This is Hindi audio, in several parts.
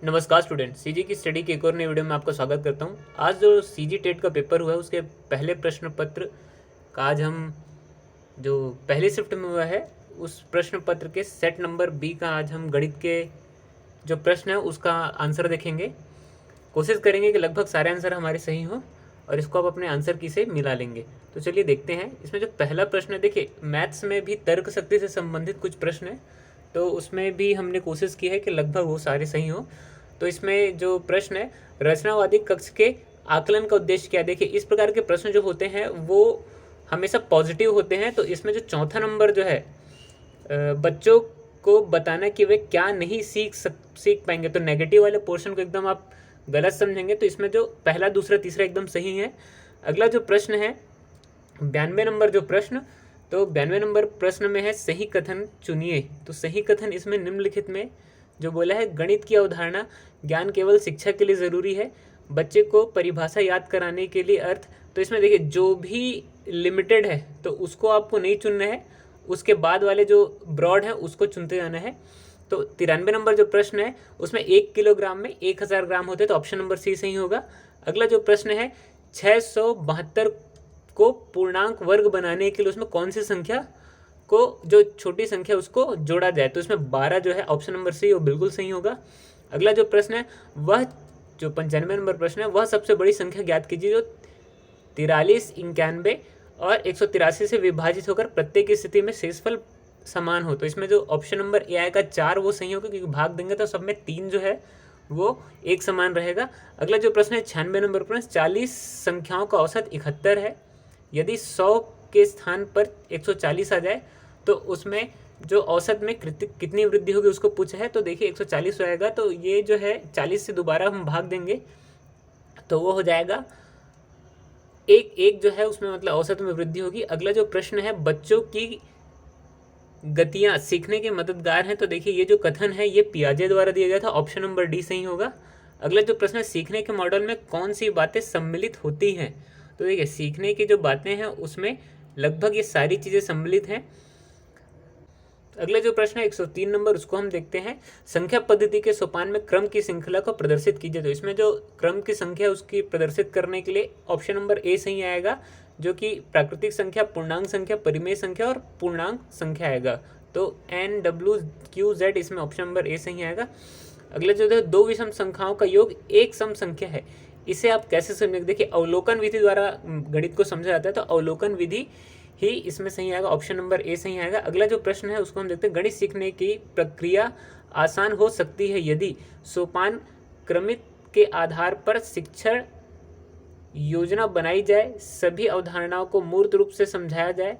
नमस्कार स्टूडेंट, सीजी की स्टडी की एक और नई वीडियो में आपका स्वागत करता हूं। आज जो सीजी टेट का पेपर हुआ है उसके पहले प्रश्न पत्र का आज हम जो पहली शिफ्ट में हुआ है उस प्रश्न पत्र के सेट नंबर बी का आज हम गणित के जो प्रश्न है उसका आंसर देखेंगे। कोशिश करेंगे कि लगभग सारे आंसर हमारे सही हों और इसको आप अपने आंसर की से मिला लेंगे। तो चलिए देखते हैं। इसमें जो पहला प्रश्न है, देखिए मैथ्स में भी तर्क शक्ति से संबंधित कुछ प्रश्न है, तो उसमें भी हमने कोशिश की है कि लगभग वो सारे सही हों। तो इसमें जो प्रश्न है, रचनावादी कक्ष के आकलन का उद्देश्य क्या है। देखिए इस प्रकार के प्रश्न जो होते हैं वो हमेशा पॉजिटिव होते हैं। तो इसमें जो चौथा नंबर जो है, बच्चों को बताना कि वे क्या नहीं सीख पाएंगे, तो नेगेटिव वाले पोर्शन को एकदम आप गलत समझेंगे। तो इसमें जो पहला दूसरा तीसरा एकदम सही है। अगला जो प्रश्न है 92 नंबर जो प्रश्न, तो 92 नंबर प्रश्न में है सही कथन चुनिए। तो सही कथन इसमें निम्नलिखित में जो बोला है, गणित की अवधारणा ज्ञान केवल शिक्षा के लिए ज़रूरी है, बच्चे को परिभाषा याद कराने के लिए अर्थ। तो इसमें देखिए जो भी लिमिटेड है तो उसको आपको नहीं चुनना है, उसके बाद वाले जो ब्रॉड है उसको चुनते जाना है। तो 93 नंबर जो प्रश्न है उसमें 1 किलोग्राम में 1000 ग्राम होते हैं, तो ऑप्शन नंबर सी सही होगा। अगला जो प्रश्न है 672 को पूर्णांक वर्ग बनाने के लिए उसमें कौन सी संख्या को, जो छोटी संख्या उसको जोड़ा जाए, तो इसमें 12 जो है ऑप्शन नंबर सी वो बिल्कुल सही होगा। अगला जो प्रश्न है वह जो 95 नंबर प्रश्न है, वह सबसे बड़ी संख्या ज्ञात कीजिए जो 43, 91 और 183 से विभाजित होकर प्रत्येक स्थिति में शेषफल समान हो। तो इसमें जो ऑप्शन नंबर ए आएगा 4 वो सही होगा, क्योंकि भाग देंगे तो सब में 3 जो है वो एक समान रहेगा। अगला जो प्रश्न है 96 नंबर प्रश्न, 40 संख्याओं का औसत 71 है, यदि 100 के स्थान पर 140 आ जाए तो उसमें जो औसत में कितनी वृद्धि होगी उसको पूछा है। तो देखिए 140 आएगा, तो ये जो है 40 से दोबारा हम भाग देंगे तो वो हो जाएगा एक जो है उसमें मतलब औसत में वृद्धि होगी। अगला जो प्रश्न है बच्चों की गतियां सीखने के मददगार हैं, तो देखिए ये जो कथन है ये पियाजे द्वारा दिया गया था, ऑप्शन नंबर डी सही होगा। अगला जो प्रश्न है सीखने के मॉडल में कौन सी बातें सम्मिलित होती हैं, तो देखिए सीखने की जो बातें हैं उसमें लगभग ये सारी चीज़ें सम्मिलित हैं। अगला जो प्रश्न है 103 नंबर, उसको हम देखते हैं। संख्या पद्धति के सोपान में क्रम की श्रृंखला को प्रदर्शित कीजिए। तो इसमें जो क्रम की संख्या उसकी प्रदर्शित करने के लिए ऑप्शन नंबर ए सही आएगा, जो कि प्राकृतिक संख्या, पूर्णांक संख्या, परिमेय संख्या और पूर्णांक संख्या आएगा। तो NWQZ इसमें ऑप्शन नंबर ए सही आएगा। अगला जो है दो विषम संख्याओं का योग एक सम संख्या है, इसे आप कैसे समझेंगे। देखिए अवलोकन विधि द्वारा गणित को समझा जाता है, तो अवलोकन विधि ही इसमें सही आएगा, ऑप्शन नंबर ए सही आएगा। अगला जो प्रश्न है उसको हम देखते हैं। गणित सीखने की प्रक्रिया आसान हो सकती है यदि सोपान क्रमित के आधार पर शिक्षण योजना बनाई जाए, सभी अवधारणाओं को मूर्त रूप से समझाया जाए,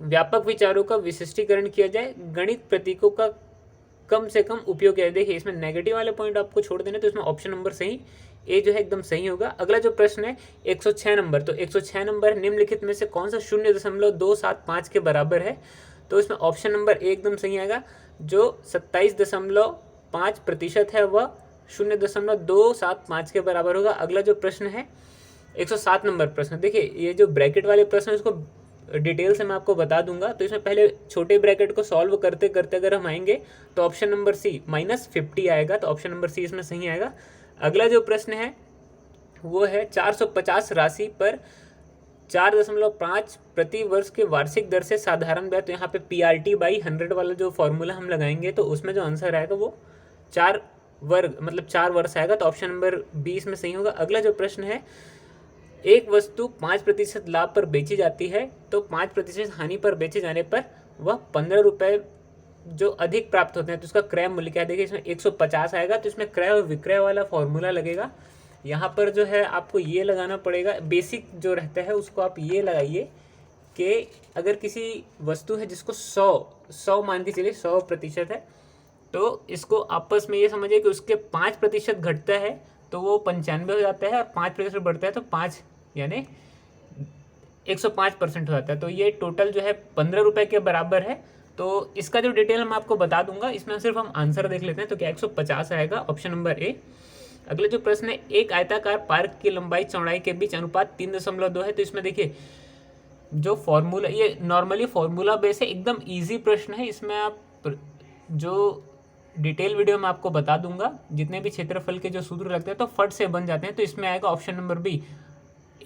व्यापक विचारों का विशिष्टीकरण किया जाए, गणित प्रतीकों का कम से कम उपयोग किया जाए। देखिए इसमें नेगेटिव वाले पॉइंट आपको छोड़ देने, तो इसमें ऑप्शन नंबर सही ए जो है एकदम सही होगा। अगला जो प्रश्न है 106 नंबर, तो 106 नंबर निम्नलिखित में से कौन सा 0.275 के बराबर है, तो इसमें ऑप्शन नंबर ए एकदम सही आएगा। जो 27.5% है वह 0.275 के बराबर होगा। अगला जो प्रश्न है 107 नंबर प्रश्न, देखिए ये जो ब्रैकेट वाले प्रश्न है उसको डिटेल से मैं आपको बता दूंगा। तो इसमें पहले छोटे ब्रैकेट को सॉल्व करते करते अगर हम आएंगे तो ऑप्शन नंबर सी -50 आएगा, तो ऑप्शन नंबर सी इसमें सही आएगा। अगला जो प्रश्न है वो है 450 राशि पर 4.5 प्रति वर्ष के वार्षिक दर से साधारण ब्याज। तो यहाँ पे PRT/100 वाला जो फॉर्मूला हम लगाएंगे तो उसमें जो आंसर आएगा वो 4 वर्ग मतलब 4 वर्ष आएगा, तो ऑप्शन नंबर 20 में सही होगा। अगला जो प्रश्न है एक वस्तु 5% लाभ पर बेची जाती है, तो 5% हानि पर बेचे जाने पर वह 15 रुपये जो अधिक प्राप्त होते हैं, तो इसका क्रय मूल्य क्या है। देखिए इसमें 150 आएगा, तो इसमें क्रय और विक्रय वाला फॉर्मूला लगेगा। यहाँ पर जो है आपको ये लगाना पड़ेगा, बेसिक जो रहता है उसको आप ये लगाइए कि अगर किसी वस्तु है जिसको 100 मान के चलिए 100% है, तो इसको आपस में ये समझिए कि उसके 5% घटता है तो वो 95 हो जाता है, और 5% बढ़ता है तो 5 यानी 105% हो जाता है। तो ये टोटल जो है 15 रुपये के बराबर है। तो इसका जो डिटेल मैं आपको बता दूंगा, इसमें सिर्फ हम आंसर देख लेते हैं। तो क्या 150 आएगा, ऑप्शन नंबर ए। अगले जो प्रश्न है एक आयताकार पार्क की लंबाई चौड़ाई के बीच अनुपात 3.2 है, तो इसमें देखिए जो फॉर्मूला, ये नॉर्मली फॉर्मूला बेस है, एकदम ईजी प्रश्न है। इसमें आप जो डिटेल वीडियो में आपको बता दूंगा जितने भी क्षेत्रफल के जो सूत्र लगते हैं तो फट से बन जाते हैं। तो इसमें आएगा ऑप्शन नंबर बी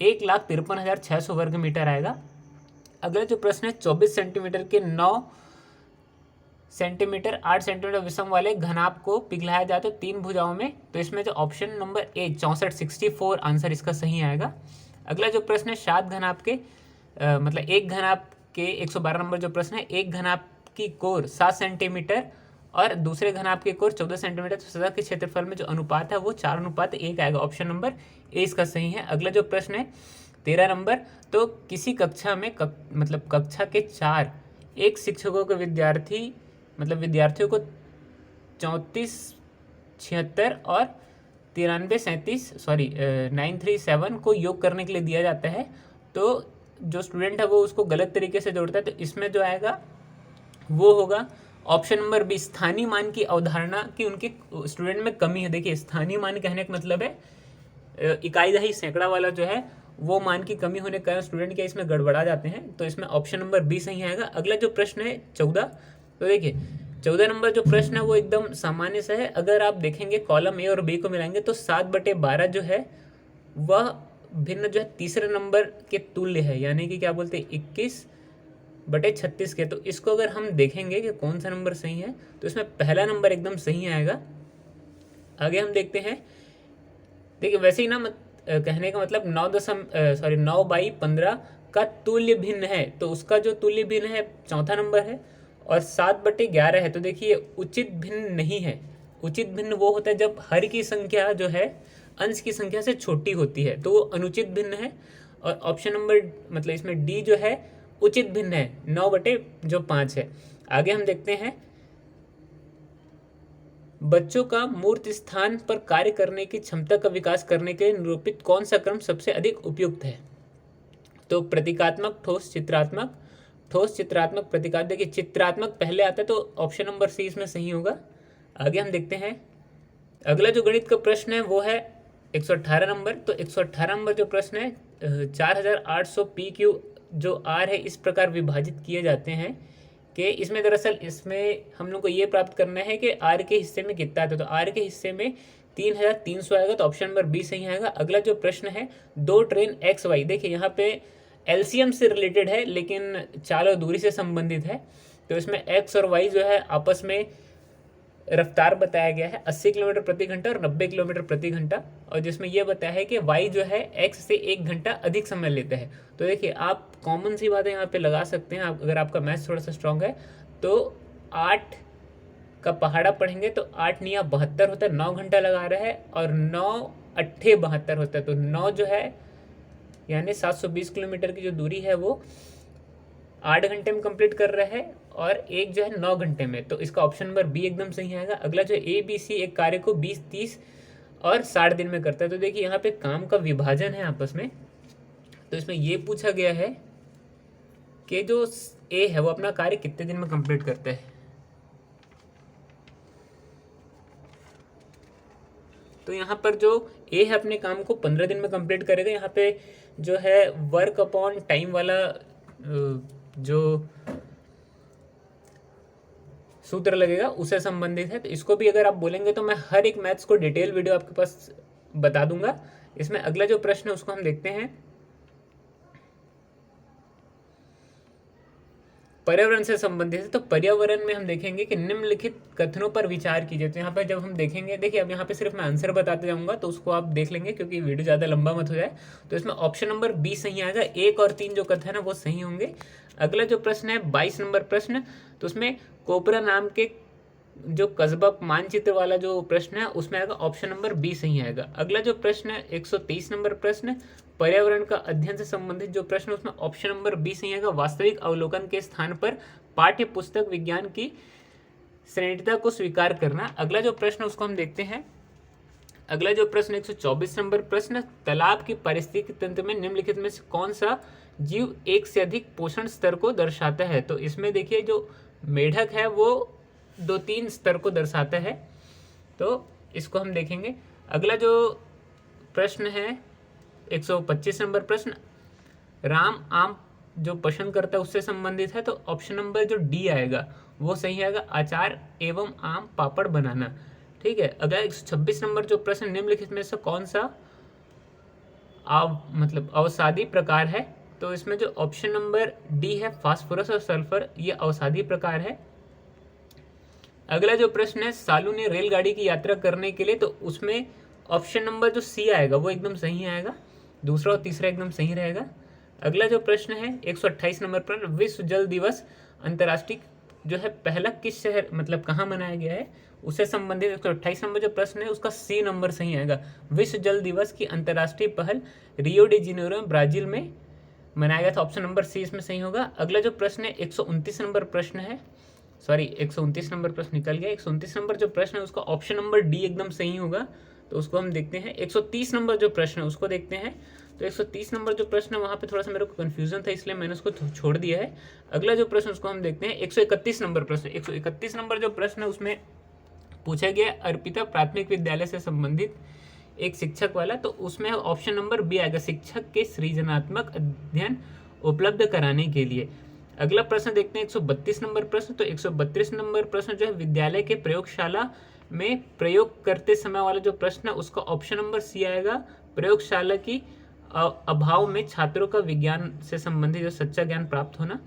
1,53,600 वर्ग मीटर आएगा। अगला जो प्रश्न है 24 सेंटीमीटर के 9 सेंटीमीटर 8 सेंटीमीटर विषम वाले घनाभ को पिघलाया जाए तो 3 भुजाओं में। तो इसमें जो ऑप्शन नंबर ए 64 आंसर इसका सही आएगा। अगला जो प्रश्न है 7 घनाभ के मतलब एक घनाभ के 112 नंबर जो प्रश्न है, एक घनाभ की कोर 7 सेंटीमीटर और दूसरे घनाभ के कोर 14 सेंटीमीटर, तो सतह के क्षेत्रफल में जो अनुपात है वो 4:1 आएगा। ऑप्शन नंबर ए इसका सही है। अगला जो प्रश्न है 13 नंबर, तो किसी कक्षा में मतलब कक्षा के 4 एक शिक्षकों के विद्यार्थियों को 34, 76 और 937 को योग करने के लिए दिया जाता है। तो जो स्टूडेंट है वो उसको गलत तरीके से जोड़ता है। तो इसमें जो आएगा वो होगा ऑप्शन नंबर बी, स्थानीय मान की अवधारणा की उनके स्टूडेंट में कमी है। देखिए स्थानीय मान कहने का मतलब है इकाई दहाई सैकड़ा वाला जो है वो मान की कमी होने के कारण स्टूडेंट क्या इसमें गड़बड़ा जाते हैं। तो इसमें ऑप्शन नंबर बी सही आएगा। अगला जो प्रश्न है 14, तो देखिए 14 नंबर जो प्रश्न है वो एकदम सामान्य सा है। अगर आप देखेंगे कॉलम ए और बी को मिलाएंगे तो 7/12 जो है वह भिन्न जो है तीसरे नंबर के तुल्य है, यानी कि क्या बोलते हैं 21/36 के। तो इसको अगर हम देखेंगे कि कौन सा नंबर सही है तो इसमें पहला नंबर एकदम सही आएगा। आगे हम देखते हैं, देखिए वैसे ही ना कहने का मतलब 9/15 का तुल्य भिन्न है, तो उसका जो तुल्य भिन्न है चौथा नंबर है। और 7/11 है, तो देखिए उचित भिन्न नहीं है। उचित भिन्न वो होता है जब हर की संख्या जो है अंश की संख्या से छोटी होती है, तो वो अनुचित भिन्न है। और ऑप्शन नंबर मतलब इसमें डी जो है उचित भिन्न है, 9/5 है। आगे हम देखते हैं, बच्चों का मूर्त स्थान पर कार्य करने की क्षमता का विकास करने के लिए निरूपित कौन सा क्रम सबसे अधिक उपयुक्त है? तो प्रतीकात्मक, ठोस, चित्रात्मक, ठोस, चित्रात्मक, प्रतीकात्मक। देखिए चित्रात्मक पहले आता है तो ऑप्शन नंबर सी इसमें सही होगा। आगे हम देखते हैं, अगला जो गणित का प्रश्न है वो है 118 नंबर। तो 118 नंबर जो प्रश्न है 4800 PQ जो आर है इस प्रकार विभाजित किए जाते हैं कि इसमें दरअसल इसमें हम लोग को ये प्राप्त करना है कि आर के हिस्से में कितना आता है। तो आर के हिस्से में 3300 आएगा, तो ऑप्शन नंबर बी सही आएगा। अगला जो प्रश्न है 2 ट्रेन XY, देखिए यहाँ पे एलसीएम से रिलेटेड है लेकिन चाल और दूरी से संबंधित है। तो इसमें एक्स और वाई जो है आपस में रफ्तार बताया गया है 80 किलोमीटर प्रति घंटा और 90 किलोमीटर प्रति घंटा, और जिसमें यह बताया है कि वाई जो है एक्स से 1 घंटा अधिक समय लेता है। तो देखिए आप कॉमन सी बातें यहाँ पे लगा सकते हैं। अगर आपका मैथ्स थोड़ा सा स्ट्रांग है तो 8 का पहाड़ा पढ़ेंगे तो 8 9 72 होता है, 9 घंटा लगा रहा है, और 9 8 72 होता है। तो 9 जो है यानी 720 किलोमीटर की जो दूरी है वो 8 घंटे में कंप्लीट कर रहा है, और एक जो है 9 घंटे में। तो इसका ऑप्शन नंबर बी एकदम सही आएगा। अगला जो ABC एक कार्य को 20, 30 और 60 दिन में करता है। तो देखिए यहाँ पे काम का विभाजन है आपस में। तो इसमें ये पूछा गया है कि जो ए है वो अपना कार्य कितने दिन में कंप्लीट करता है। तो यहाँ पर जो ए है अपने काम को 15 दिन में कंप्लीट करेगा। यहाँ पे जो है वर्क अपॉन टाइम वाला जो सूत्र लगेगा उससे संबंधित है। तो इसको भी अगर आप बोलेंगे तो मैं हर एक मैथ्स को डिटेल वीडियो आपके पास बता दूंगा। इसमें अगला जो प्रश्न है उसको हम देखते हैं, पर्यावरण से संबंधित है। तो पर्यावरण में हम देखेंगे कि निम्नलिखित कथनों पर विचार कीजिए। तो यहाँ पर जब हम देखेंगे, देखिए अब यहाँ पे सिर्फ मैं आंसर बताते जाऊंगा तो उसको आप देख लेंगे क्योंकि वीडियो ज़्यादा लंबा मत हो जाए। तो इसमें ऑप्शन नंबर बी सही आएगा, 1 और 3 जो कथन है वो सही होंगे। अगला जो प्रश्न है 22 नंबर प्रश्न, तो उसमें कोपरा नाम के जो कस्बा मानचित्र वाला जो प्रश्न है उसमें आएगा ऑप्शन नंबर बी सही आएगा। अगला जो प्रश्न है 123 नंबर प्रश्न, पर्यावरण का अध्ययन से संबंधित जो प्रश्न उसमें ऑप्शन नंबर बी सही आएगा, वास्तविक अवलोकन के स्थान पर पाठ्य पुस्तक विज्ञान की श्रेणीता को स्वीकार करना। अगला जो प्रश्न उसको हम देखते हैं, अगला जो प्रश्न 124 नंबर प्रश्न, तालाब की पारिस्थितिक तंत्र में निम्नलिखित में से कौन सा जीव एक से अधिक पोषण स्तर को दर्शाता है। तो इसमें देखिए जो मेढक है वो 2-3 स्तर को दर्शाता है, तो इसको हम देखेंगे। अगला जो प्रश्न है 125 नंबर प्रश्न, राम आम जो पसंद करता है उससे संबंधित है, तो ऑप्शन नंबर जो डी आएगा वो सही आएगा, अचार एवं आम पापड़ बनाना। ठीक है। अगला 126 नंबर जो प्रश्न, निम्नलिखित में से कौन सा मतलब अवसादी प्रकार है, तो इसमें जो ऑप्शन नंबर डी है फास्फोरस और सल्फर, ये अवसादी प्रकार है। अगला जो प्रश्न है, सालू ने रेलगाड़ी की यात्रा करने के लिए, तो उसमें ऑप्शन नंबर जो सी आएगा वो एकदम सही आएगा, दूसरा और तीसरा एकदम सही रहेगा। अगला जो प्रश्न है 128 नंबर प्रश्न, विश्व जल दिवस अंतर्राष्ट्रीय जो है पहला किस शहर मतलब कहाँ मनाया गया है, उससे संबंधित 128 नंबर जो प्रश्न है उसका सी नंबर सही आएगा। विश्व जल दिवस की अंतर्राष्ट्रीय पहल रियो डी जेनेरो ब्राजील में मनाया गया था, ऑप्शन नंबर सी इसमें सही होगा। अगला जो प्रश्न है 129 नंबर प्रश्न है, सॉरी 129 नंबर प्रश्न निकल गया, 129 नंबर जो प्रश्न है उसका ऑप्शन नंबर डी एकदम सही होगा, तो उसको हम देखते हैं। 130 नंबर जो प्रश्न है उसको देखते हैं, तो 130 नंबर जो प्रश्न है वहाँ पे थोड़ा सा मेरे को कन्फ्यूजन था इसलिए मैंने उसको छोड़ दिया है। अगला जो प्रश्न उसको हम देखते हैं 131 नंबर प्रश्न। 131 नंबर जो प्रश्न है उसमें पूछा गया अर्पिता प्राथमिक विद्यालय से संबंधित एक शिक्षक वाला, तो उसमें ऑप्शन नंबर बी आएगा, शिक्षक के सृजनात्मक अध्ययन उपलब्ध कराने के लिए। अगला प्रश्न देखते हैं 132 नंबर प्रश्न, तो 132 नंबर प्रश्न जो है विद्यालय के प्रयोगशाला में प्रयोग करते समय वाला जो प्रश्न है उसका ऑप्शन नंबर सी आएगा, प्रयोगशाला की अभाव में छात्रों का विज्ञान से संबंधित जो सच्चा ज्ञान प्राप्त होना,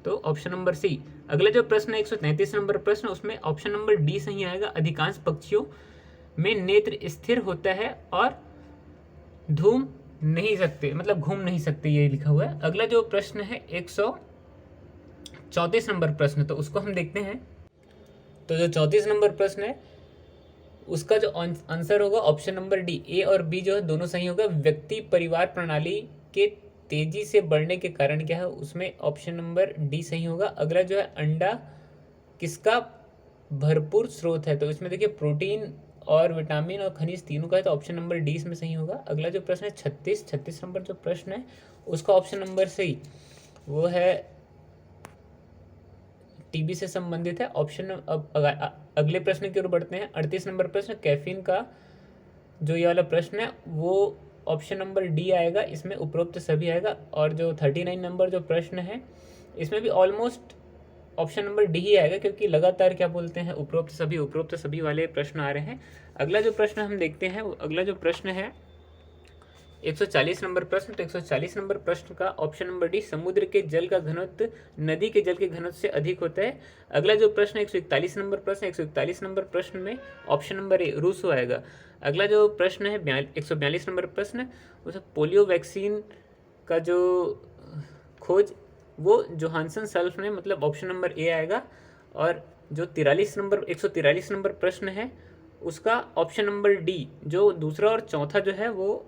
तो ऑप्शन नंबर सी। अगला जो प्रश्न है 133 नंबर प्रश्न, उसमें ऑप्शन नंबर डी सही आएगा, अधिकांश पक्षियों में नेत्र स्थिर होता है और घूम नहीं सकते, मतलब घूम नहीं सकते, ये लिखा हुआ है। अगला जो प्रश्न है 134 नंबर प्रश्न, तो उसको हम देखते हैं। तो जो 34 नंबर प्रश्न है उसका जो आंसर होगा ऑप्शन नंबर डी, ए और बी जो है दोनों सही होगा। व्यक्ति परिवार प्रणाली के तेजी से बढ़ने के कारण क्या है, उसमें ऑप्शन नंबर डी सही होगा। अगला जो है अंडा किसका भरपूर स्रोत है, तो इसमें देखिए प्रोटीन और विटामिन और खनिज तीनों का है, तो ऑप्शन नंबर डी इसमें सही होगा। अगला जो प्रश्न है 36 नंबर जो प्रश्न है उसका ऑप्शन नंबर सही वो है टीबी से संबंधित है ऑप्शन। अब अगले प्रश्न की ओर बढ़ते हैं। 38 नंबर प्रश्न, कैफीन का जो ये वाला प्रश्न है वो ऑप्शन नंबर डी आएगा, इसमें उपरोक्त सभी आएगा। और जो 39 नंबर जो प्रश्न है इसमें भी ऑलमोस्ट ऑप्शन नंबर डी ही आएगा, क्योंकि लगातार क्या बोलते हैं उपरोक्त सभी वाले प्रश्न आ रहे हैं। अगला जो प्रश्न हम देखते हैं, अगला जो प्रश्न है 140 नंबर प्रश्न, तो 140 नंबर प्रश्न का ऑप्शन नंबर डी, समुद्र के जल का घनत्व नदी के जल के घनत्व से अधिक होता है। अगला जो प्रश्न 141 नंबर प्रश्न, 141 नंबर प्रश्न में ऑप्शन नंबर ए रूसो आएगा। अगला जो प्रश्न है 142 नंबर प्रश्न, उसमें पोलियो वैक्सीन का जो खोज वो जोहानसन सल्फ ने, मतलब ऑप्शन नंबर ए आएगा। और जो 143 नंबर प्रश्न है उसका ऑप्शन नंबर डी, जो दूसरा और चौथा जो है वो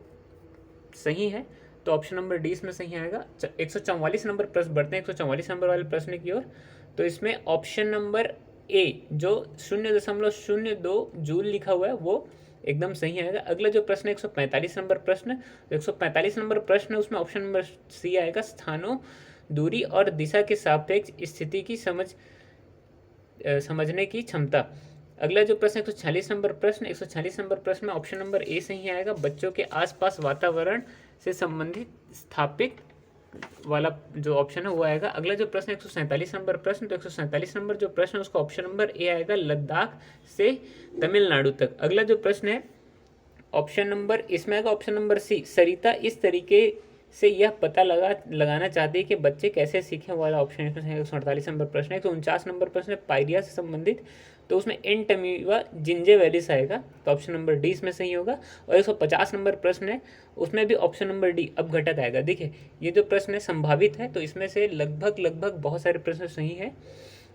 सही है, तो ऑप्शन नंबर डी इसमें सही आएगा। 144 नंबर प्रश्न बढ़ते हैं 144 नंबर वाले प्रश्न की ओर, तो इसमें ऑप्शन नंबर ए जो 0.02 जूल लिखा हुआ है वो एकदम सही आएगा। अगला जो प्रश्न है 145 नंबर प्रश्न, 145 नंबर प्रश्न उसमें ऑप्शन नंबर सी आएगा, स्थानों दूरी और दिशा के सापेक्ष स्थिति की समझने की क्षमता। अगला जो प्रश्न 146 नंबर प्रश्न, 146 नंबर प्रश्न में ऑप्शन नंबर ए सही आएगा, बच्चों के आसपास वातावरण से संबंधित स्थापित वाला जो ऑप्शन है वो आएगा। अगला जो प्रश्न 147 नंबर प्रश्न, तो 147 नंबर जो प्रश्न है उसका ऑप्शन नंबर ए आएगा, लद्दाख से तमिलनाडु तक। अगला जो प्रश्न है ऑप्शन नंबर इसमें आएगा ऑप्शन नंबर सी, सरिता इस तरीके से यह पता लगाना चाहती है कि बच्चे कैसे सीखें वाला ऑप्शन है 148 नंबर प्रश्न है। 149 नंबर प्रश्न है पायरिया से संबंधित, तो उसमें एंटमीवा जिंजेवेलिस आएगा, तो ऑप्शन नंबर डी इसमें सही होगा। और 150 नंबर प्रश्न है उसमें भी ऑप्शन नंबर डी अपघटक आएगा। देखिए ये जो प्रश्न है संभावित है, तो इसमें से लगभग बहुत सारे प्रश्न सही हैं,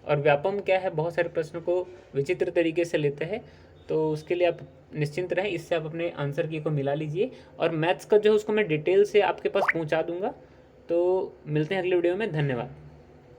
और व्यापम क्या है बहुत सारे प्रश्नों को विचित्र तरीके से लेते हैं, तो उसके लिए आप निश्चिंत रहें, इससे आप अपने आंसर की को मिला लीजिए। और मैथ्स का जो है उसको मैं डिटेल से आपके पास पहुंचा दूंगा। तो मिलते हैं अगले वीडियो में, धन्यवाद।